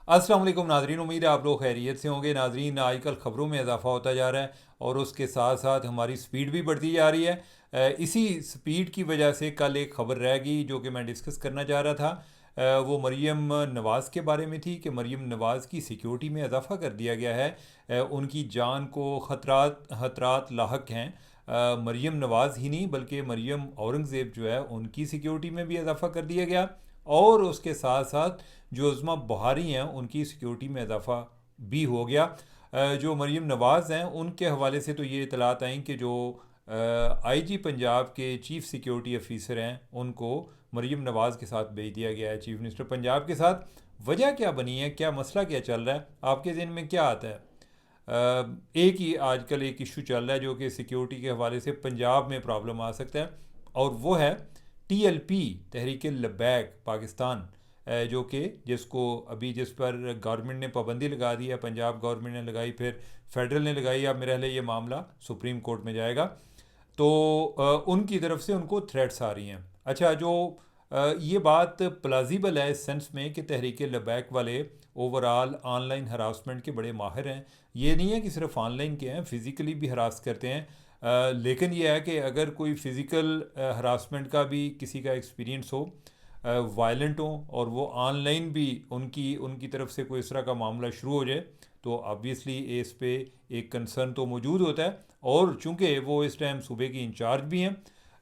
अस्सलाम वालेकुम नाजरीन, उम्मीद है आप लोग खैरियत से होंगे। नाजरीन, आजकल ख़बरों में इजाफा होता जा रहा है और उसके साथ साथ हमारी स्पीड भी बढ़ती जा रही है। इसी स्पीड की वजह से कल एक ख़बर रह गई जो कि मैं डिस्कस करना चाह रहा था। वो मरीम नवाज़ के बारे में थी कि मरीम नवाज़ की सिक्योरिटी में इजाफा कर दिया गया है। उनकी जान को ख़तरात ख़तरात लाहक हैं। मरीम नवाज़ ही नहीं बल्कि मरीम औरंगज़ेब जो है उनकी सिक्योरिटी में भी इजाफा कर दिया गया, और उसके साथ साथ जो उज़्मा बुहारी हैं उनकी सिक्योरिटी में इजाफा भी हो गया। जो मरीम नवाज़ हैं उनके हवाले से तो ये इतलात आई कि जो आईजी पंजाब के चीफ़ सिक्योरिटी ऑफिसर हैं उनको मरीम नवाज़ के साथ भेज दिया गया है, चीफ़ मिनिस्टर पंजाब के साथ। वजह क्या बनी है, क्या मसला क्या चल रहा है, आपके ज़हन में क्या आता है? एक ही आजकल एक इशू चल रहा है जो कि सिक्योरिटी के हवाले से पंजाब में प्रॉब्लम आ सकता है, और वो है टीएलपी, तहरीक लबैक पाकिस्तान, जो कि जिसको अभी जिस पर गवर्नमेंट ने पाबंदी लगा दी है, पंजाब गवर्नमेंट ने लगाई, फिर फेडरल ने लगाई। अब मेरे ख्याल है ये मामला सुप्रीम कोर्ट में जाएगा। तो उनकी तरफ से उनको थ्रेट्स आ रही हैं। अच्छा, जो ये बात प्लाजिबल है इस सेंस में कि तहरीक लबैक वाले ओवरऑल ऑनलाइन हरासमेंट के बड़े माहिर हैं। ये नहीं है कि सिर्फ ऑनलाइन के हैं, फ़िज़िकली भी हरास करते हैं। लेकिन यह है कि अगर कोई फ़िज़िकल हरासमेंट का भी किसी का एक्सपीरियंस हो, वायलेंट हो, और वो ऑनलाइन भी उनकी उनकी तरफ से कोई इस तरह का मामला शुरू हो जाए, तो ऑब्वियसली इस पे एक कंसर्न तो मौजूद होता है। और चूंकि वो इस टाइम सूबे की इंचार्ज भी हैं,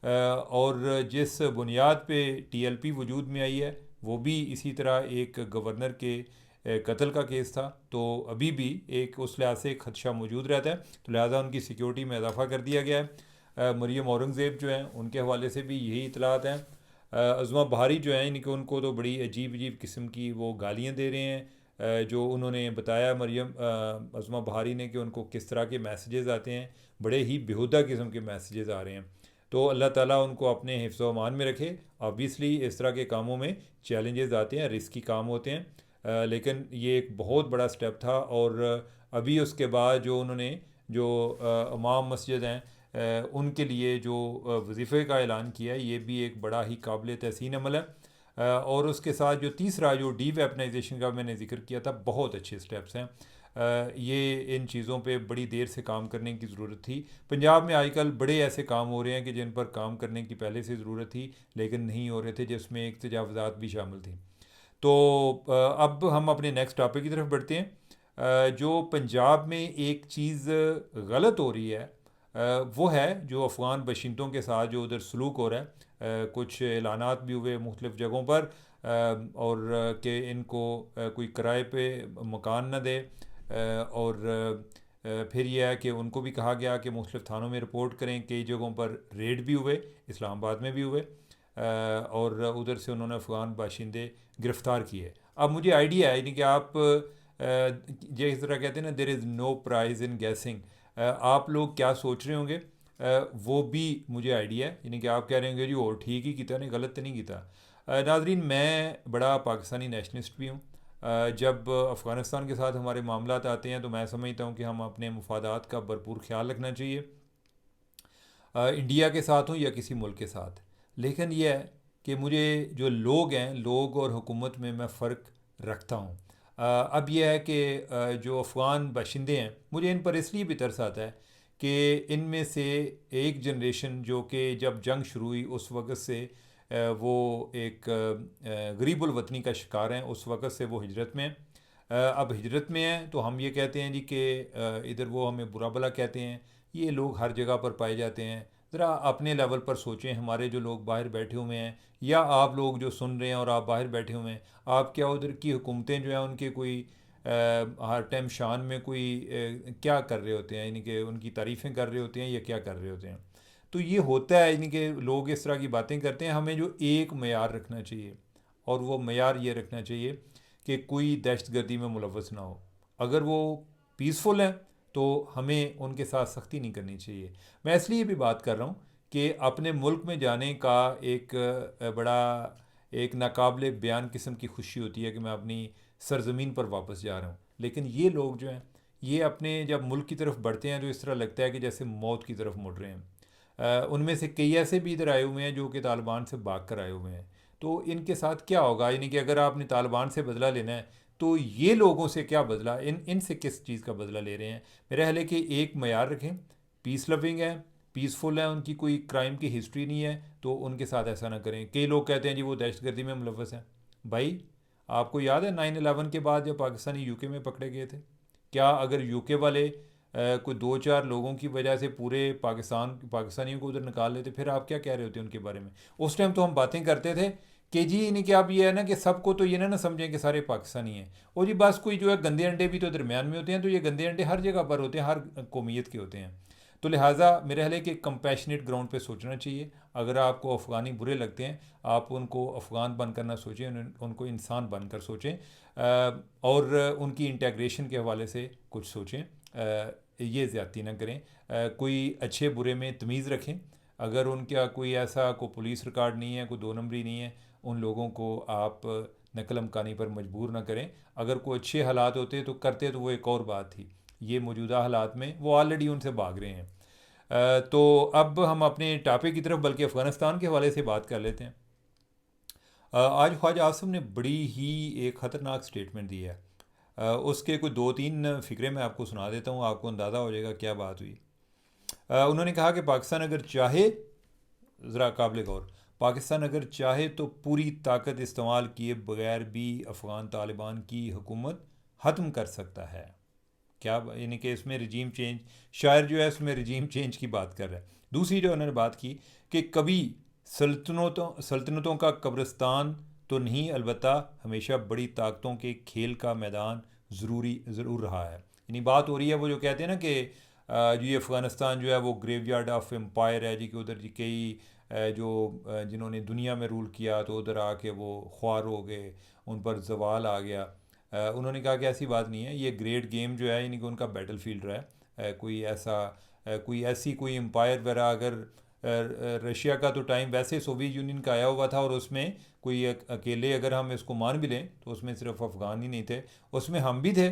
और जिस बुनियाद पे टीएलपी वजूद में आई है वो भी इसी तरह एक गवर्नर के कत्ल का केस था, तो अभी भी एक उस लिहाज से एक खदशा मौजूद रहता है। तो लिहाजा उनकी सिक्योरिटी में इजाफा कर दिया गया है। मरीम औरंगज़ेब जो हैं उनके हवाले से भी यही इतलात हैं। अज़मा बहारी जो हैं इनके उनको तो बड़ी अजीब अजीब किस्म की वो गालियाँ दे रहे हैं। जो उन्होंने बताया मरियम अज़मा बहारी ने कि उनको किस तरह के मैसेजेस आते हैं, बड़े ही बेहुदा किस्म के मैसेजेस आ रहे हैं। तो अल्लाह ताला उनको अपने हिफ्ज़ व अमान में रखे। ऑब्वियसली इस तरह के कामों में चैलेंजेस आते हैं, रिस्की काम होते हैं, लेकिन ये एक बहुत बड़ा स्टेप था। और अभी उसके बाद जो उन्होंने जो इमाम मस्जिद हैं उनके लिए जो वजीफ़े का ऐलान किया है, ये भी एक बड़ा ही काबिल तहसीन अमल है। और उसके साथ जो तीसरा जो डी वेपनाइजेशन का मैंने जिक्र किया था, बहुत अच्छे स्टेप्स हैं। ये इन चीज़ों पे बड़ी देर से काम करने की ज़रूरत थी। पंजाब में आजकल बड़े ऐसे काम हो रहे हैं कि जिन पर काम करने की पहले से ज़रूरत थी लेकिन नहीं हो रहे थे, जिसमें एक तजावज़ात भी शामिल थी। तो अब हम अपने नेक्स्ट टॉपिक की तरफ बढ़ते हैं। जो पंजाब में एक चीज़ गलत हो रही है, वो है जो अफ़गान बशिंदों के साथ जो उधर सलूक हो रहा है। कुछ ऐलानात भी हुए मुख्तलिफ़ जगहों पर, और कि इनको कोई किराए पे मकान न दे, और फिर यह है कि उनको भी कहा गया कि मुख्तलिफ़ थानों में रिपोर्ट करें। कई जगहों पर रेड भी हुए, इस्लामाबाद में भी हुए, और उधर से उन्होंने अफ़गान बाशिंदे गिरफ़्तार किए। अब मुझे आइडिया है, यानी कि आप जिस तरह कहते हैं ना, there is no prize in guessing, आप लोग क्या सोच रहे होंगे, वो भी मुझे आइडिया है। यानी कि आप कह रहे होंगे जी और ठीक ही किया, नहीं गलत तो नहीं किया। नाजरीन, मैं बड़ा पाकिस्तानी नेशनलिस्ट भी हूँ। जब अफ़गानिस्तान के साथ हमारे मामलात आते हैं तो मैं समझता हूँ कि हम अपने मफादात का भरपूर ख्याल रखना चाहिए, इंडिया के साथ हो या किसी मुल्क के साथ। लेकिन यह है कि मुझे जो लोग हैं, लोग और हुकूमत में मैं फ़र्क रखता हूँ। अब यह है कि जो अफ़गान बाशिंदे हैं, मुझे इन पर इसलिए भी तरस आता है कि इनमें से एक जनरेशन जो कि जब जंग शुरू हुई उस वक़्त से वो एक गरीबुल वतनी का शिकार हैं, उस वक़्त से वो हिजरत में हैं। अब हिजरत में हैं तो हम ये कहते हैं जी कि इधर वो हमें बुरा भला कहते हैं। ये लोग हर जगह पर पाए जाते हैं। ज़रा अपने लेवल पर सोचें, हमारे जो लोग बाहर बैठे हुए हैं या आप लोग जो सुन रहे हैं और आप बाहर बैठे हुए हैं, आप क्या उधर की हुकूमतें जो हैं उनके कोई हर टाइम शान में कोई क्या कर रहे होते हैं, यानी कि उनकी तारीफ़ें कर रहे होते हैं या क्या कर रहे होते हैं। तो ये होता है, यानी कि लोग इस तरह की बातें करते हैं। हमें जो एक मयार रखना चाहिए, और वो मयार ये रखना चाहिए कि कोई दहशतगर्दी में मुलव्वस ना हो। अगर वो पीसफुल हैं तो हमें उनके साथ सख्ती नहीं करनी चाहिए। मैं इसलिए भी बात कर रहा हूँ कि अपने मुल्क में जाने का एक बड़ा एक नाकाबिले बयान किस्म की खुशी होती है कि मैं अपनी सरजमीन पर वापस जा रहा हूँ। लेकिन ये लोग जो हैं, ये अपने जब मुल्क की तरफ बढ़ते हैं तो इस तरह लगता है कि जैसे मौत की तरफ मुड़ रहे हैं। उनमें से कई ऐसे भी इधर आए हुए हैं जो कि तालिबान से भाग कर आए हुए हैं। तो इनके साथ क्या होगा, यानी कि अगर आपने तालिबान से बदला लेना है तो ये लोगों से क्या बदला, इनसे किस चीज़ का बदला ले रहे हैं। मेरा ख्याल है कि एक मयार रखें, पीस लविंग है, पीसफुल है, उनकी कोई क्राइम की हिस्ट्री नहीं है, तो उनके साथ ऐसा ना करें। कई लोग कहते हैं जी वो दहशतगर्दी में मुलव्वस हैं। भाई आपको याद है 9/11 के बाद जब पाकिस्तानी यूके में पकड़े गए थे, क्या अगर यूके वाले कोई 2-4 लोगों की वजह से पूरे पाकिस्तानियों को उधर निकाल लेते, फिर आप क्या कह रहे होते उनके बारे में। उस टाइम तो हम बातें करते थे कि जी नहीं, कि आप ये है ना कि सबको तो ये ना समझें कि सारे पाकिस्तानी हैं, और जी बस कोई जो है गंदे अंडे भी तो दरमियान में होते हैं, तो ये गंदे अंडे हर जगह पर होते हैं, हर कौमियत के होते हैं। तो लिहाजा मेरे ख्याल है कि कंपैशनेट ग्राउंड पे सोचना चाहिए। अगर आपको अफ़गानी बुरे लगते हैं, आप उनको अफ़गान बनकर ना सोचें, उनको इंसान बनकर सोचें, और उनकी इंटेग्रेशन के हवाले से कुछ सोचें। ये ज़्यादती ना करें। कोई अच्छे बुरे में तमीज़ रखें। अगर उनका कोई ऐसा कोई पुलिस रिकॉर्ड नहीं है, कोई 2 नंबरी नहीं है, उन लोगों को आप नकल मकानी पर मजबूर ना करें। अगर कोई अच्छे हालात होते तो करते, तो वो एक और बात थी। ये मौजूदा हालात में वो ऑलरेडी उनसे भाग रहे हैं। तो अब हम अपने टॉपिक की तरफ, बल्कि अफ़गानिस्तान के हवाले से बात कर लेते हैं। आज ख्वाजा आसिम ने बड़ी ही एक ख़तरनाक स्टेटमेंट दी है। उसके कोई 2-3 फ़िक्रे मैं आपको सुना देता हूँ, आपको अंदाज़ा हो जाएगा क्या बात हुई। उन्होंने कहा कि पाकिस्तान अगर चाहे, ज़रा काबिल गौर, पाकिस्तान अगर चाहे तो पूरी ताकत इस्तेमाल किए बगैर भी अफ़गान तालिबान की हुकूमत ख़त्म कर सकता है। क्या यानी कि इसमें रजीम चेंज, शायर जो है इसमें रजीम चेंज की बात कर रहा है। दूसरी जो उन्होंने बात की कि कभी सल्तनतों का कब्रिस्तान तो नहीं, अलबत्ता हमेशा बड़ी ताकतों के खेल का मैदान ज़रूर रहा है। यानी बात हो रही है वो जो कहते हैं ना कि जो ये अफ़गानिस्तान जो है वो ग्रेवयार्ड ऑफ एम्पायर है जी, कि उधर जी कई जिन्होंने दुनिया में रूल किया तो उधर आके वो ख्वार हो गए, उन पर जवाल आ गया। उन्होंने कहा कि ऐसी बात नहीं है, ये ग्रेट गेम जो है यानी कि उनका बैटल फील्ड रहा है। कोई ऐसी कोई एम्पायर वगैरह, अगर रशिया का तो टाइम वैसे सोवियत यूनियन का आया हुआ था, और उसमें कोई अकेले अगर हम इसको मान भी लें तो उसमें सिर्फ अफ़गान ही नहीं थे, उसमें हम भी थे।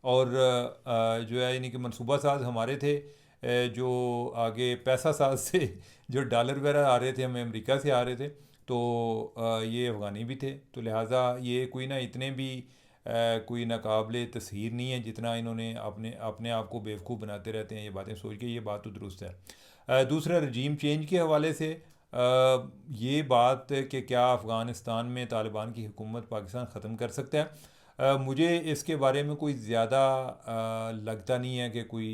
और जो है यानी कि मनसूबा साज हमारे थे, जो आगे पैसा साज से जो डॉलर वगैरह आ रहे थे, हमें अमेरिका से आ रहे थे, तो ये अफ़गानी भी थे। तो लिहाजा ये कोई ना इतने भी कोई नाकाबिले तस्हीर नहीं है जितना इन्होंने अपने अपने आप को बेवकूफ़ बनाते रहते हैं ये बातें सोच के। ये बात तो दुरुस्त है। दूसरा रजीम चेंज के हवाले से ये बात कि क्या अफ़गानिस्तान में तालिबान की हुकूमत पाकिस्तान ख़त्म कर सकता है, मुझे इसके बारे में कोई ज़्यादा लगता नहीं है कि कोई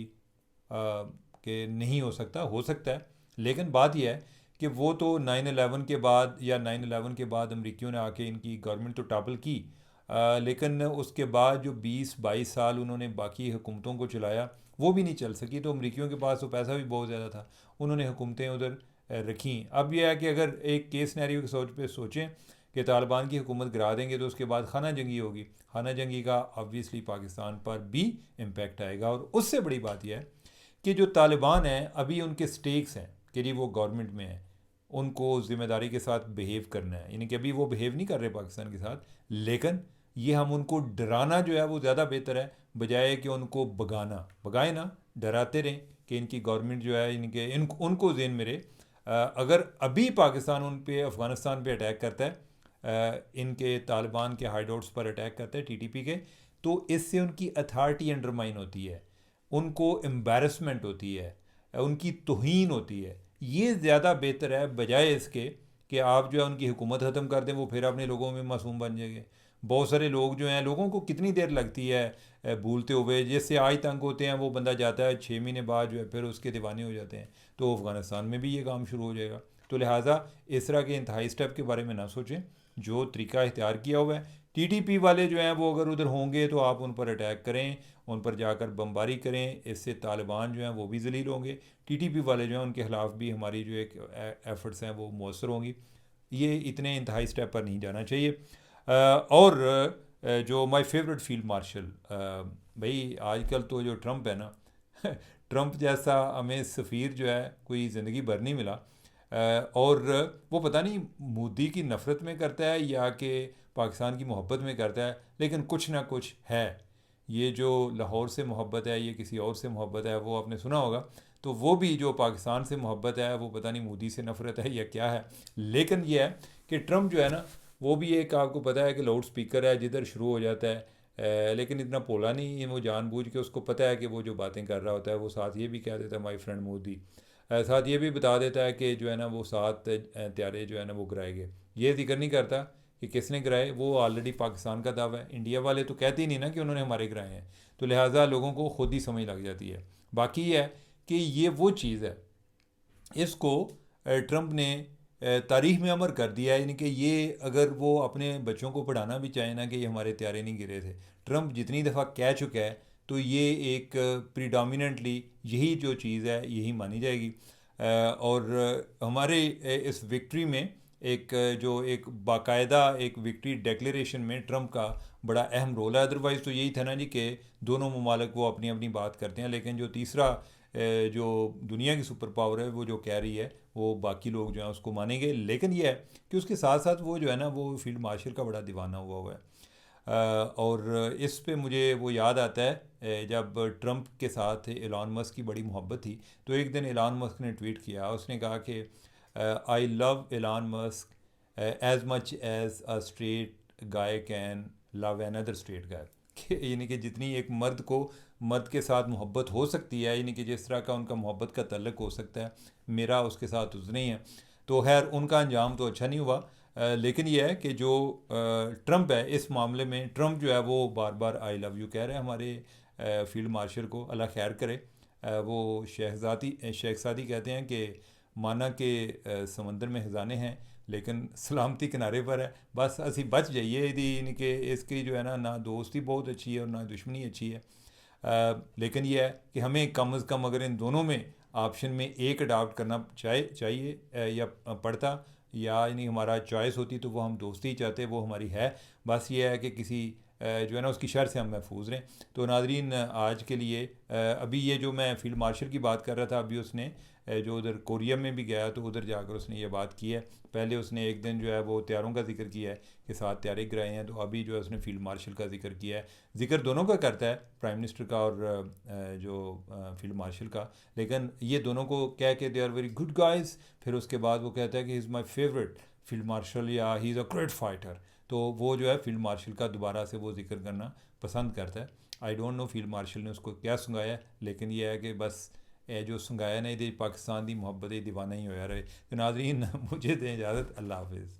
कि नहीं हो सकता है। लेकिन बात यह है कि वो तो 9/11 के बाद, या 9/11 के बाद अमरीकियों ने आके इनकी गवर्नमेंट तो टॉपल की, लेकिन उसके बाद जो 20-22 साल उन्होंने बाकी हुकूमतों को चलाया वो भी नहीं चल सकी। तो अमरीकियों के पास तो पैसा भी बहुत ज़्यादा था, उन्होंने हुकूमतें उधर रखी। अब यह है कि अगर एक केस सिनेरियो की सोचें कि तालिबान की हुकूमत गिरा देंगे तो उसके बाद खाना जंगी होगी, खाना जंगी का ऑब्वियसली पाकिस्तान पर भी इम्पेक्ट आएगा। और उससे बड़ी बात यह है कि जो तालिबान हैं अभी उनके स्टेक्स हैं कि जी वो गवर्नमेंट में है, उनको ज़िम्मेदारी के साथ बिहेव करना है, यानी कि अभी वो बिहेव नहीं कर रहे पाकिस्तान के साथ, लेकिन ये हम उनको डराना जो है वो ज़्यादा बेहतर है, बजाय कि उनको भगाए ना, डराते रहें कि इनकी गवर्नमेंट जो है उनको जेन में रहे। अगर अभी पाकिस्तान उन पे अफ़गानिस्तान पे अटैक करता है, इनके तालिबान के हाइडआउट्स पर अटैक करता है टीटीपी के, तो इससे उनकी अथॉरिटी अंडरमाइन होती है, उनको एम्बैरसमेंट होती है, उनकी तौहीन होती है। ये ज़्यादा बेहतर है बजाय इसके कि आप जो है उनकी हुकूमत ख़त्म कर दें, वो फिर अपने लोगों में मासूम बन जाएंगे। बहुत सारे लोग जो हैं, लोगों को कितनी देर लगती है भूलते हुए, जैसे आज तंग होते हैं वो बंदा जाता है 6 महीने बाद जो है फिर उसके दीवाने हो जाते हैं। तो अफ़गानिस्तान में भी ये काम शुरू हो जाएगा। तो लिहाजा इस तरह के इंतहाई स्टेप के बारे में ना सोचें। जो तरीका इख्तियार किया हुआ है, टीटीपी वाले जो हैं वो अगर उधर होंगे तो आप उन पर अटैक करें, उन पर जाकर बमबारी करें, इससे तालिबान जो हैं वो भी जलील होंगे, टीटीपी वाले जो हैं उनके ख़िलाफ़ भी हमारी जो एक एफ़र्ट्स हैं वो मौसर होंगी। ये इतने इंतहाई स्टेप पर नहीं जाना चाहिए। और जो माय फेवरेट फील्ड मार्शल, भाई आजकल तो जो ट्रंप है ना ट्रंप जैसा हमें सफ़ीर जो है कोई ज़िंदगी भर नहीं मिला। और वो पता नहीं मोदी की नफ़रत में करता है या कि पाकिस्तान की मोहब्बत में करता है, लेकिन कुछ ना कुछ है। ये जो लाहौर से मोहब्बत है, ये किसी और से मोहब्बत है, वो आपने सुना होगा। तो वो भी जो पाकिस्तान से मोहब्बत है वो पता नहीं मोदी से नफ़रत है या क्या है। लेकिन ये है कि ट्रम्प जो है ना वो भी एक, आपको पता है कि लाउड स्पीकर है, जिधर शुरू हो जाता है लेकिन इतना पोला नहीं है वो, जानबूझ के उसको पता है कि वो जो बातें कर रहा होता है वो साथ ये भी कह देता है माय फ्रेंड मोदी, साथ ये भी बता देता है कि जो है ना वो 7 त्यारे जो है ना वो गिराए गए। ये जिक्र नहीं करता कि किसने गिराए, वो ऑलरेडी पाकिस्तान का दावा है, इंडिया वाले तो कहते ही नहीं ना कि उन्होंने हमारे गिराए हैं, तो लिहाजा लोगों को खुद ही समझ लग जाती है। बाकी ये है कि ये वो चीज़ है, इसको ट्रंप ने तारीख में अमर कर दिया है, यानी कि ये अगर वो अपने बच्चों को पढ़ाना भी चाहे ना कि ये हमारे त्यारे नहीं गिरे थे, ट्रंप जितनी दफ़ा कह चुका है तो ये एक प्रीडोमिनेंटली यही जो चीज़ है यही मानी जाएगी। और हमारे इस विक्ट्री में एक जो एक बाकायदा एक विक्ट्री डिक्लेरेशन में ट्रंप का बड़ा अहम रोल है। अदरवाइज़ तो यही था ना जी कि दोनों ममालिक वो अपनी अपनी बात करते हैं, लेकिन जो तीसरा जो दुनिया की सुपर पावर है वो जो कह रही है वो बाकी लोग जो हैं उसको मानेंगे। लेकिन ये है कि उसके साथ साथ वो जो है ना वो फील्ड मार्शल का बड़ा दीवाना हुआ हुआ है। और इस पे मुझे वो याद आता है जब ट्रंप के साथ एलन मस्क की बड़ी मोहब्बत थी, तो एक दिन एलन मस्क ने ट्वीट किया, उसने कहा कि I love Elon Musk as much as a straight guy can love another straight guy, यानी कि जितनी एक मर्द को मर्द के साथ मोहब्बत हो सकती है, यानी कि जिस तरह का उनका मोहब्बत का तल्लक हो सकता है, मेरा उसके साथ उतना ही है। तो खैर उनका अंजाम तो अच्छा नहीं हुआ। लेकिन यह है कि जो ट्रंप है इस मामले में, ट्रंप जो है वो बार बार आई लव यू कह रहे हैं हमारे फील्ड मार्शल को, अल्लाह खैर करे। वो शेख सादी कहते हैं कि माना कि समंदर में खजाने हैं लेकिन सलामती किनारे पर है, बस असी बच जाइए यानी कि इसकी जो है ना दोस्ती बहुत अच्छी है और ना दुश्मनी अच्छी है। लेकिन यह है कि हमें कम अज़ कम अगर इन दोनों में ऑप्शन में एक अडाप्ट करना चाहिए या पड़ता, या यानी हमारा चॉइस होती, तो वो हम दोस्ती ही चाहते, वो हमारी है। बस ये है कि किसी जो है ना उसकी शर से हम महफूज रहें। तो नाजरीन आज के लिए अभी ये जो मैं फील्ड मार्शल की बात कर रहा था, अभी उसने जो उधर कोरिया में भी गया तो उधर जाकर उसने ये बात की है। पहले उसने एक दिन जो है वो त्यारों का जिक्र किया है कि 7 त्यारे गिराए हैं, तो अभी जो है उसने फील्ड मार्शल का जिक्र किया है। जिक्र दोनों का करता है, प्राइम मिनिस्टर का और जो फील्ड मार्शल का, लेकिन ये दोनों को कह के they are very good guys, फिर उसके बाद वो कहता है कि he is my favourite field marshal या he is a great fighter. तो वो जो है फील्ड मार्शल का दोबारा से वो जिक्र करना पसंद करता है। I don't know field marshal ने उसको क्या सुनाया, लेकिन ये है कि बस ए जो संगाया ने पाकिस्तान की मुहब्बत दीवाना ही होया रहे। तो नाजरीन मुझे दें इजाज़त, अल्लाह हाफिज़।